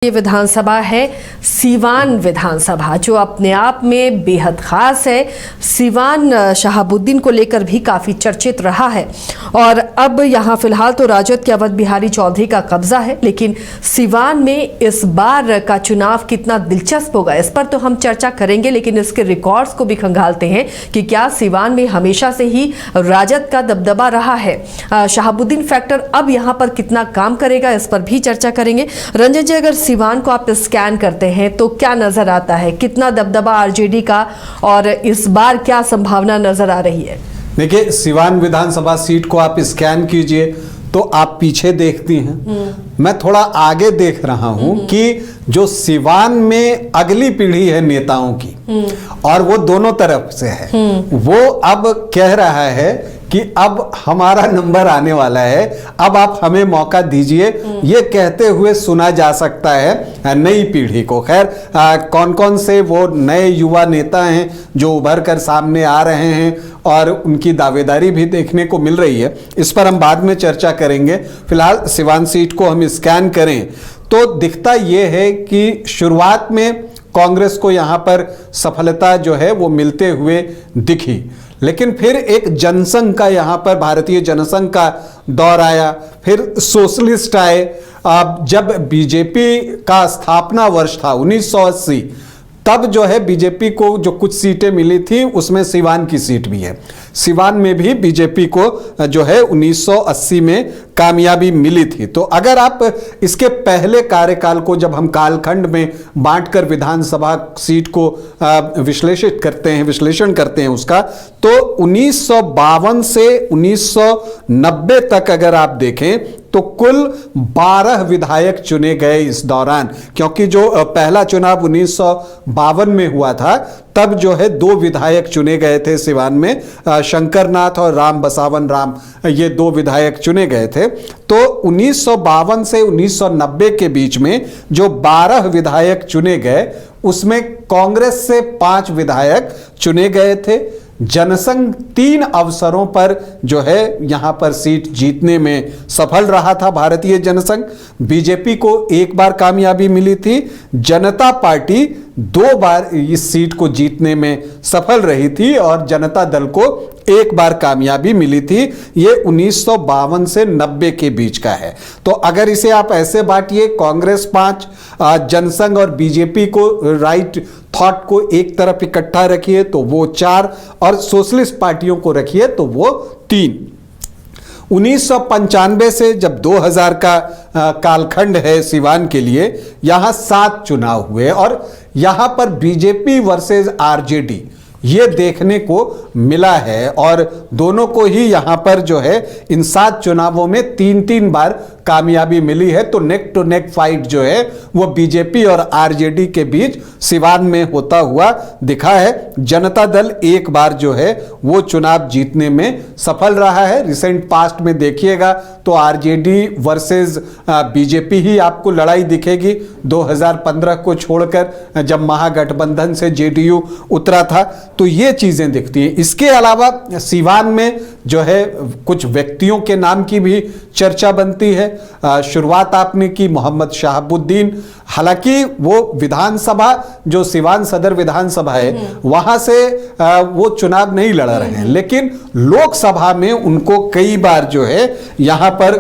ये विधानसभा है सीवान विधानसभा, जो अपने आप में बेहद खास है। सीवान शहाबुद्दीन को लेकर भी काफ़ी चर्चित रहा है और अब यहाँ फिलहाल तो राजद के अवध बिहारी चौधरी का कब्जा है, लेकिन सीवान में इस बार का चुनाव कितना दिलचस्प होगा इस पर तो हम चर्चा करेंगे। लेकिन इसके रिकॉर्ड्स को भी खंगालते हैं कि क्या सीवान में हमेशा से ही राजद का दबदबा रहा है। शहाबुद्दीन फैक्टर अब यहाँ पर कितना काम करेगा, इस पर भी चर्चा करेंगे। रंजन जी, अगर सीवान को आप स्कैन करते हैं तो क्या नजर आता है, कितना दबदबा आरजेडी का और इस बार क्या संभावना नजर आ रही है? देखिए, सीवान विधानसभा सीट को आप स्कैन कीजिए तो आप पीछे देखती हैं, मैं थोड़ा आगे देख रहा हूं कि जो सीवान में अगली पीढ़ी है नेताओं की और वो दोनों तरफ से है, वो अब कह रहा है कि अब हमारा नंबर आने वाला है, अब आप हमें मौका दीजिए। ये कहते हुए सुना जा सकता है नई पीढ़ी को। खैर, कौन कौन से वो नए युवा नेता हैं जो उभर कर सामने आ रहे हैं और उनकी दावेदारी भी देखने को मिल रही है, इस पर हम बाद में चर्चा करेंगे। फिलहाल सीवान सीट को हम स्कैन करें तो दिखता ये है कि शुरुआत में कांग्रेस को यहां पर सफलता जो है वो मिलते हुए दिखी, लेकिन फिर एक जनसंघ का यहां पर भारतीय जनसंघ का दौर आया, फिर सोशलिस्ट आए। जब बीजेपी का स्थापना वर्ष था 1980, तब जो है बीजेपी को जो कुछ सीटें मिली थी उसमें सीवान की सीट भी है। सीवान में भी बीजेपी को जो है 1980 में कामयाबी मिली थी। तो अगर आप इसके पहले कार्यकाल को जब हम कालखंड में बांटकर विधानसभा सीट को विश्लेषण करते हैं उसका, तो 1952 से 1990 तक अगर आप देखें तो कुल 12 विधायक चुने गए इस दौरान, क्योंकि जो पहला चुनाव 1952 में हुआ था तब जो है 2 विधायक चुने गए थे सीवान में, शंकरनाथ और राम बसावन राम, ये 2 विधायक चुने गए थे। तो 1952 से 1990 के बीच में जो 12 विधायक चुने गए उसमें कांग्रेस से 5 विधायक चुने गए थे। जनसंघ 3 अवसरों पर जो है यहां पर सीट जीतने में सफल रहा था भारतीय जनसंघ। बीजेपी को 1 बार कामयाबी मिली थी, जनता पार्टी 2 बार इस सीट को जीतने में सफल रही थी और जनता दल को 1 बार कामयाबी मिली थी। ये 1952 से 90 के बीच का है। तो अगर इसे आप ऐसे बांटिए, कांग्रेस 5, जनसंघ और बीजेपी को, राइट थॉट को एक तरफ इकट्ठा रखिए तो वो 4 और सोशलिस्ट पार्टियों को रखिए तो वो 3। 1995 से जब 2000 का कालखंड है सीवान के लिए, यहां 7 चुनाव हुए और यहां पर बीजेपी वर्सेस आरजेडी ये देखने को मिला है और दोनों को ही यहां पर जो है इन 7 चुनावों में 3-3 बार कामयाबी मिली है। तो नेक टू नेक फाइट जो है वो बीजेपी और आरजेडी के बीच सीवान में होता हुआ दिखा है। जनता दल 1 बार जो है वो चुनाव जीतने में सफल रहा है। रिसेंट पास्ट में देखिएगा तो आरजेडी वर्सेस बीजेपी ही आपको लड़ाई दिखेगी, 2015 को छोड़कर जब महागठबंधन से जेडीयू उतरा था, तो ये चीजें दिखती हैं। इसके अलावा सीवान में जो है कुछ व्यक्तियों के नाम की भी चर्चा बनती है। शुरुआत आपने की मोहम्मद शहाबुद्दीन, हालांकि वो विधानसभा जो सीवान सदर विधानसभा है वहां से वो चुनाव नहीं लड़ रहे हैं, लेकिन लोकसभा में उनको कई बार जो है यहां पर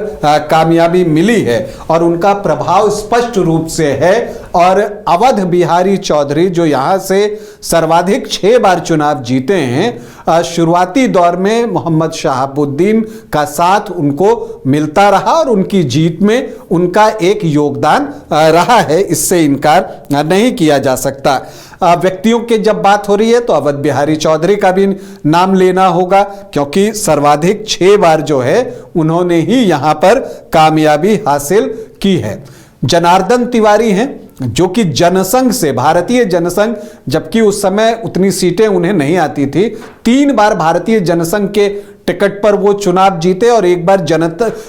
कामयाबी मिली है और उनका प्रभाव स्पष्ट रूप से है। और अवध बिहारी चौधरी जो यहां से सर्वाधिक 6 बार चुनाव जीते हैं, शुरुआती दौर में मोहम्मद शहाबुद्दीन का साथ उनको मिलता रहा और उनकी जीत में उनका एक योगदान रहा है, इससे इनकार नहीं किया जा सकता। व्यक्तियों की जब बात हो रही है तो अवध बिहारी चौधरी का भी नाम लेना होगा, क्योंकि सर्वाधिक 6 बार जो है उन्होंने ही यहां पर कामयाबी हासिल की है। जनार्दन तिवारी हैं जो कि जनसंघ से, भारतीय जनसंघ, जबकि उस समय उतनी सीटें उन्हें नहीं आती थी, 3 बार भारतीय जनसंघ के टिकट पर वो चुनाव जीते और 1 बार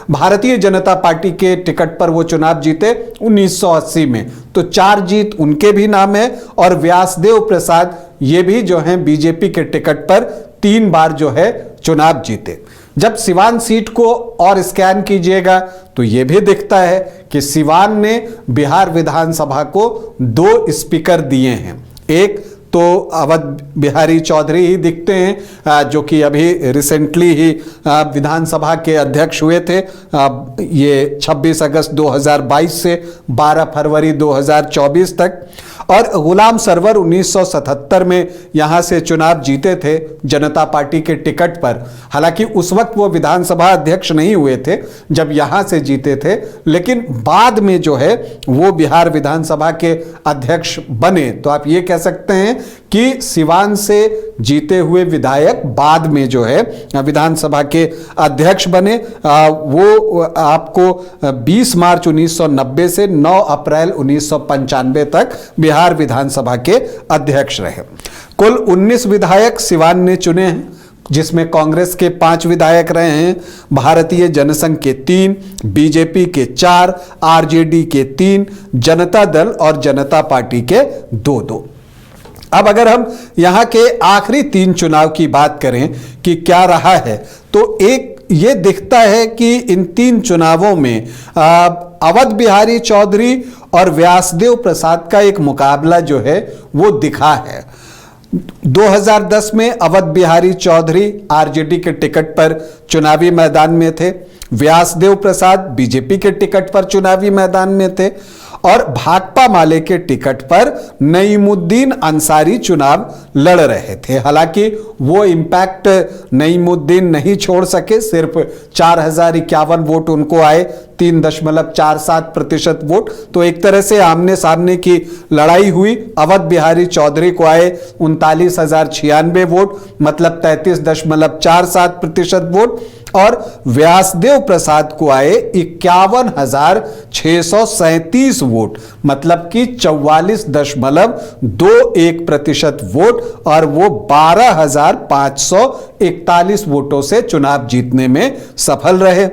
भारतीय जनता पार्टी के टिकट पर वो चुनाव जीते 1980 में। तो 4 जीत उनके भी नाम है और व्यासदेव प्रसाद ये भी जो हैं बीजेपी के टिकट पर 3 बार जो है चुनाव जीते। जब सिवान सीट को और स्कैन कीजिएगा तो यह भी दिखता है कि सिवान ने बिहार विधानसभा को 2 स्पीकर दिए हैं। एक तो अवध बिहारी चौधरी ही दिखते हैं जो कि अभी रिसेंटली ही विधानसभा के अध्यक्ष हुए थे। ये 26 अगस्त 2022 से 12 फरवरी 2024 तक। और गुलाम सरवर 1977 में यहां से चुनाव जीते थे जनता पार्टी के टिकट पर। हालांकि उस वक्त वो विधानसभा अध्यक्ष नहीं हुए थे जब यहां से जीते थे, लेकिन बाद में जो है वो बिहार विधानसभा के अध्यक्ष बने। तो आप ये कह सकते हैं कि सिवान से जीते हुए विधायक बाद में जो है विधानसभा के अध्यक्ष बने। वो आपको 20 मार्च 1990 से 9 अप्रैल 1995 तक बिहार विधानसभा के अध्यक्ष रहे। कुल 19 विधायक सिवान ने चुने हैं, जिसमें कांग्रेस के 5 विधायक रहे हैं, भारतीय जनसंघ के 3, बीजेपी के 4, आरजेडी के 3, जनता दल और जनता पार्टी के 2-2। अब अगर हम यहां के आखिरी 3 चुनाव की बात करें कि क्या रहा है, तो एक ये दिखता है कि इन 3 चुनावों में अवध बिहारी चौधरी और व्यासदेव प्रसाद का एक मुकाबला जो है वो दिखा है। 2010 में अवध बिहारी चौधरी आरजेडी के टिकट पर चुनावी मैदान में थे, व्यासदेव प्रसाद बीजेपी के टिकट पर चुनावी मैदान में थे और भाकपा माले के टिकट पर नईमुद्दीन अंसारी चुनाव लड़ रहे थे। हालांकि वो इंपैक्ट नईमुद्दीन नहीं छोड़ सके, सिर्फ 4051 वोट उनको आए, 3.47% वोट। तो एक तरह से आमने सामने की लड़ाई हुई। अवध बिहारी चौधरी को आए 39,096 वोट, मतलब 33.47% वोट, और व्यासदेव प्रसाद को आए 51,637 वोट, मतलब कि 44.21% वोट, और वो 12,541 वोटों से चुनाव जीतने में सफल रहे।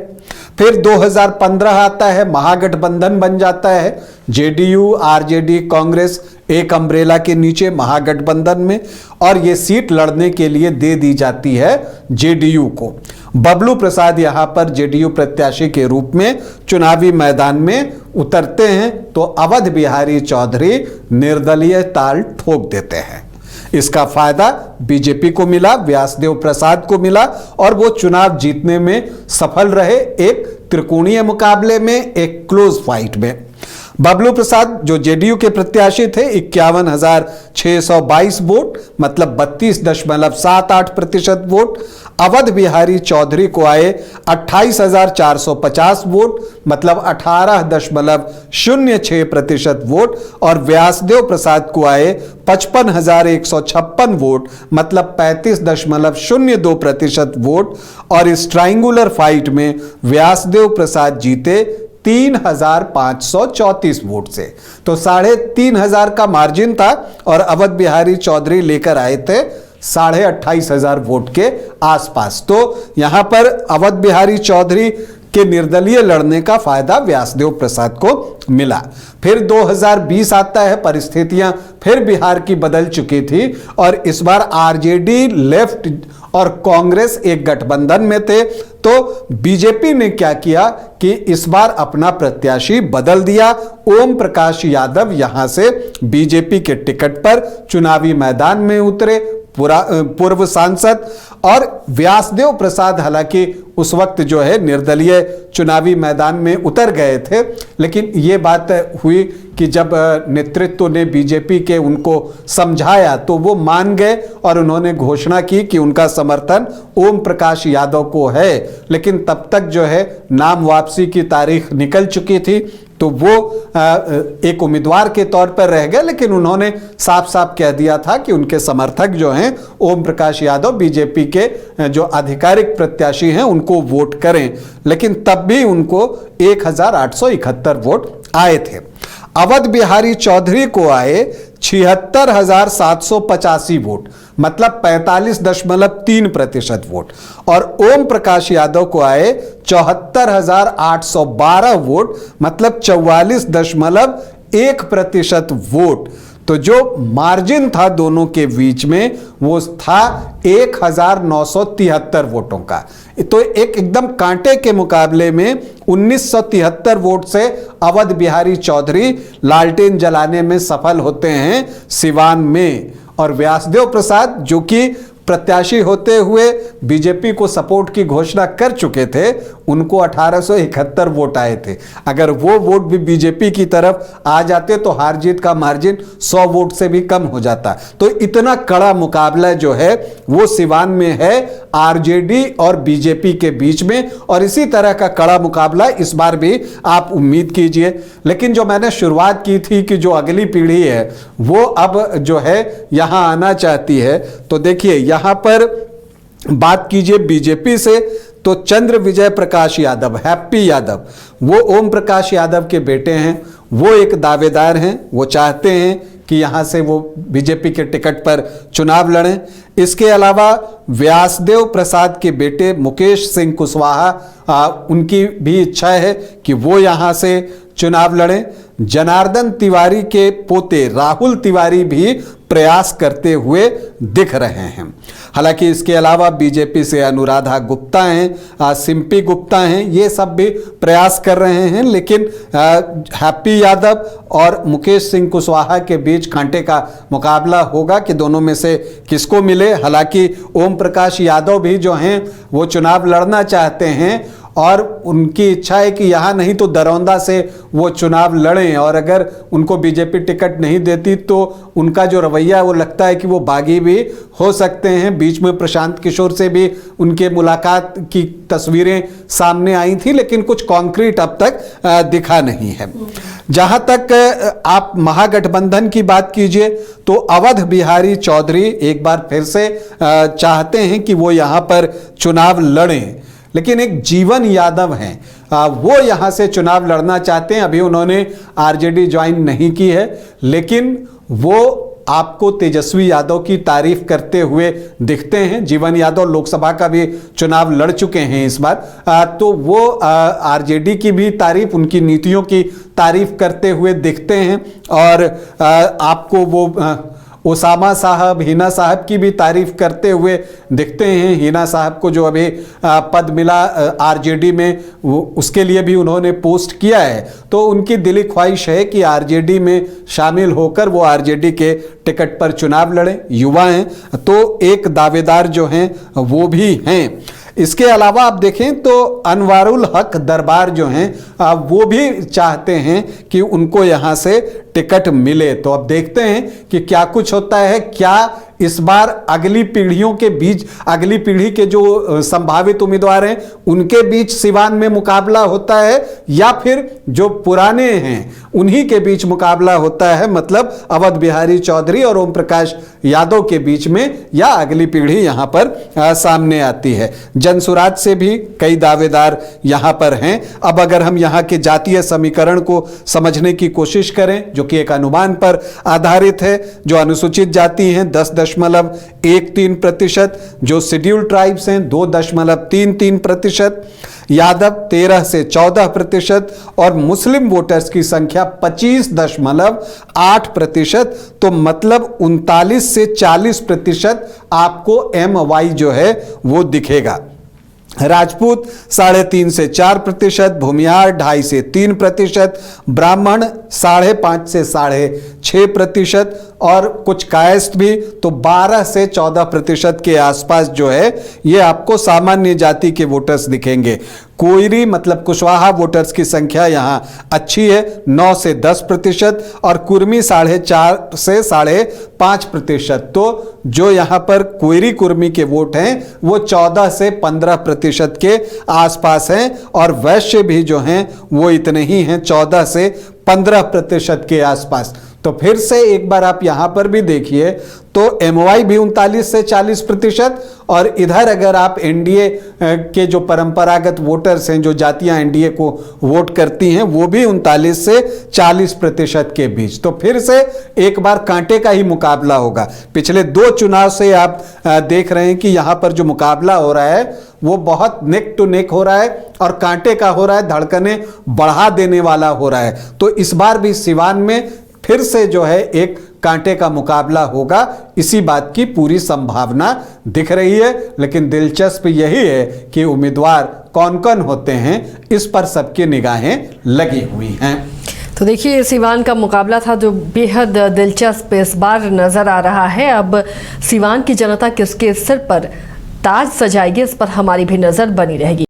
फिर 2015 आता है, महागठबंधन बन जाता है, जेडीयू आरजेडी कांग्रेस एक अम्ब्रेला के नीचे महागठबंधन में, और ये सीट लड़ने के लिए दे दी जाती है जेडीयू को। बबलू प्रसाद यहां पर जेडीयू प्रत्याशी के रूप में चुनावी मैदान में उतरते हैं, तो अवध बिहारी चौधरी निर्दलीय ताल ठोक देते हैं। इसका फायदा बीजेपी को मिला, व्यासदेव प्रसाद को मिला, और वो चुनाव जीतने में सफल रहे, एक त्रिकोणीय मुकाबले में, एक क्लोज फाइट में। बबलू प्रसाद जो जेडीयू के प्रत्याशी थे 51,622 वोट, मतलब 32.78% वोट। अवध बिहारी चौधरी को आए 28,450 वोट, मतलब 18.06% वोट, और व्यासदेव प्रसाद को आए 55,156 वोट, मतलब 35.02% वोट, और इस ट्रायंगुलर फाइट में व्यासदेव प्रसाद जीते 3,534 वोट से। तो 3,500 का मार्जिन था और अवध बिहारी चौधरी लेकर आए थे 28,500 वोट के आसपास। तो यहां पर अवध बिहारी चौधरी के निर्दलीय लड़ने का फायदा व्यासदेव प्रसाद को मिला। फिर 2020 आता है, परिस्थितियां फिर बिहार की बदल चुकी थी और इस बार आरजेडी, लेफ्ट और कांग्रेस एक गठबंधन में थे। तो बीजेपी ने क्या किया कि इस बार अपना प्रत्याशी बदल दिया। ओम प्रकाश यादव यहां से बीजेपी के टिकट पर चुनावी मैदान में उतरे, पूर्व सांसद, और व्यासदेव प्रसाद हालांकि उस वक्त जो है निर्दलीय चुनावी मैदान में उतर गए थे, लेकिन यह बात हुई कि जब नेतृत्व ने बीजेपी के उनको समझाया तो वो मान गए और उन्होंने घोषणा की कि उनका समर्थन ओम प्रकाश यादव को है। लेकिन तब तक जो है नाम वापसी की तारीख निकल चुकी थी, तो वो एक उम्मीदवार के तौर पर रह गए, लेकिन उन्होंने साफ साफ कह दिया था कि उनके समर्थक जो हैं ओम प्रकाश यादव बीजेपी के जो आधिकारिक प्रत्याशी हैं उनको वोट करें, लेकिन तब भी उनको 1,871 वोट आए थे। अवध बिहारी चौधरी को आए 76,785 वोट, मतलब 45.3% वोट, और ओम प्रकाश यादव को आए 74,812 वोट, मतलब 44.1% वोट। तो जो मार्जिन था दोनों के बीच में वो था 1973 वोटों का। तो एकदम कांटे के मुकाबले में 1973 वोट से अवध बिहारी चौधरी लालटेन जलाने में सफल होते हैं सिवान में। और व्यासदेव प्रसाद जो कि प्रत्याशी होते हुए बीजेपी को सपोर्ट की घोषणा कर चुके थे, उनको 1871 वोट आए थे। अगर वो वोट भी बीजेपी की तरफ आ जाते तो हार जीत का मार्जिन 100 वोट से भी कम हो जाता। तो इतना कड़ा मुकाबला जो है वो सिवान में है आरजेडी और बीजेपी के बीच में, और इसी तरह का कड़ा मुकाबला इस बार भी आप उम्मीद कीजिए। लेकिन जो मैंने शुरुआत की थी कि जो अगली पीढ़ी है वो अब जो है यहां आना चाहती है, तो देखिए यहां पर बात कीजिए बीजेपी से तो चंद्र विजय प्रकाश यादव, हैप्पी यादव, वो ओम प्रकाश यादव के बेटे हैं, वो एक दावेदार हैं, वो चाहते हैं कि यहां से वो बीजेपी के टिकट पर चुनाव लड़ें। इसके अलावा व्यासदेव प्रसाद के बेटे मुकेश सिंह कुशवाहा, उनकी भी इच्छा है कि वो यहां से चुनाव लड़ें। जनार्दन तिवारी के पोते राहुल तिवारी भी प्रयास करते हुए दिख रहे हैं। हालांकि इसके अलावा बीजेपी से अनुराधा गुप्ता हैं, सिंपी गुप्ता हैं, ये सब भी प्रयास कर रहे हैं। लेकिन हैप्पी यादव और मुकेश सिंह कुशवाहा के बीच कांटे का मुकाबला होगा कि दोनों में से किसको मिले। हालांकि ओम प्रकाश यादव भी जो हैं वो चुनाव लड़ना चाहते हैं और उनकी इच्छा है कि यहाँ नहीं तो दरौंदा से वो चुनाव लड़ें, और अगर उनको बीजेपी टिकट नहीं देती तो उनका जो रवैया वो लगता है कि वो बागी भी हो सकते हैं। बीच में प्रशांत किशोर से भी उनके मुलाकात की तस्वीरें सामने आई थी, लेकिन कुछ कॉन्क्रीट अब तक दिखा नहीं है। जहां तक आप महागठबंधन की बात कीजिए तो अवध बिहारी चौधरी एक बार फिर से चाहते हैं कि वो यहाँ पर चुनाव लड़ें, लेकिन एक जीवन यादव हैं, वो यहां से चुनाव लड़ना चाहते हैं। अभी उन्होंने आरजेडी ज्वाइन नहीं की है, लेकिन वो आपको तेजस्वी यादव की तारीफ करते हुए दिखते हैं। जीवन यादव लोकसभा का भी चुनाव लड़ चुके हैं इस बार, तो वो आरजेडी की भी तारीफ, उनकी नीतियों की तारीफ करते हुए दिखते हैं। और आपको वो ओसामा साहब, हिना साहब की भी तारीफ करते हुए दिखते हैं। हिना साहब को जो अभी पद मिला आरजेडी में, उसके लिए भी उन्होंने पोस्ट किया है। तो उनकी दिली ख्वाहिश है कि आरजेडी में शामिल होकर वो आरजेडी के टिकट पर चुनाव लड़ें। युवा हैं, तो एक दावेदार जो हैं वो भी हैं। इसके अलावा आप देखें तो अनवारुल हक दरबार जो हैं वो भी चाहते हैं कि उनको यहाँ से टिकट मिले। तो अब देखते हैं कि क्या कुछ होता है। क्या इस बार अगली पीढ़ियों के बीच, अगली पीढ़ी के जो संभावित उम्मीदवार हैं उनके बीच सिवान में मुकाबला होता है, या फिर जो पुराने हैं उन्हीं के बीच मुकाबला होता है, मतलब अवध बिहारी चौधरी और ओम प्रकाश यादव के बीच में, या अगली पीढ़ी यहां पर सामने आती है। जनसुराज से भी कई दावेदार यहां पर हैं। अब अगर हम यहां के जातीय समीकरण को समझने की कोशिश करें, जो कि एक अनुमान पर आधारित है, जो अनुसूचित जाति हैं 10.13%, जो शेड्यूल्ड ट्राइब्स हैं 2.33%, यादव 13 से 14% और मुस्लिम वोटर्स की संख्या 25.8%। तो मतलब 39 से 40% आपको MY जो है वो दिखेगा। राजपूत 3.5 से 4%, भूमिहार 2.5 से 3%, ब्राह्मण 5.5 से 6.5%, और कुछ कायस्थ भी तो 12 से 14% के आसपास जो है ये आपको सामान्य जाति के वोटर्स दिखेंगे। कोयरी मतलब कुशवाहा वोटर्स की संख्या यहाँ अच्छी है 9 से 10%, और कुर्मी 4.5 से 5.5%। तो जो यहाँ पर कोयरी कुर्मी के वोट हैं वो 14 से 15% के आसपास हैं, और वैश्य भी जो हैं वो इतने ही हैं 14 से 15% के आसपास। तो फिर से एक बार आप यहां पर भी देखिए तो MY भी 39 से 40%, और इधर अगर आप एनडीए के जो परंपरागत वोटर्स हैं, जो जातियां एनडीए को वोट करती हैं, वो भी 39 से 40% के बीच। तो फिर से एक बार कांटे का ही मुकाबला होगा। पिछले 2 चुनाव से आप देख रहे हैं कि यहां पर जो मुकाबला हो रहा है वो बहुत नेक टू नेक हो रहा है और कांटे का हो रहा है, धड़कनें बढ़ा देने वाला हो रहा है। तो इस बार भी सिवान में फिर से जो है एक कांटे का मुकाबला होगा, इसी बात की पूरी संभावना दिख रही है। लेकिन दिलचस्प यही है कि उम्मीदवार कौन कौन होते हैं, इस पर सबकी निगाहें लगी हुई हैं। तो देखिए, सिवान का मुकाबला था जो बेहद दिलचस्प इस बार नजर आ रहा है। अब सिवान की जनता किसके सिर पर ताज सजाएगी, इस पर हमारी भी नजर बनी रहेगी।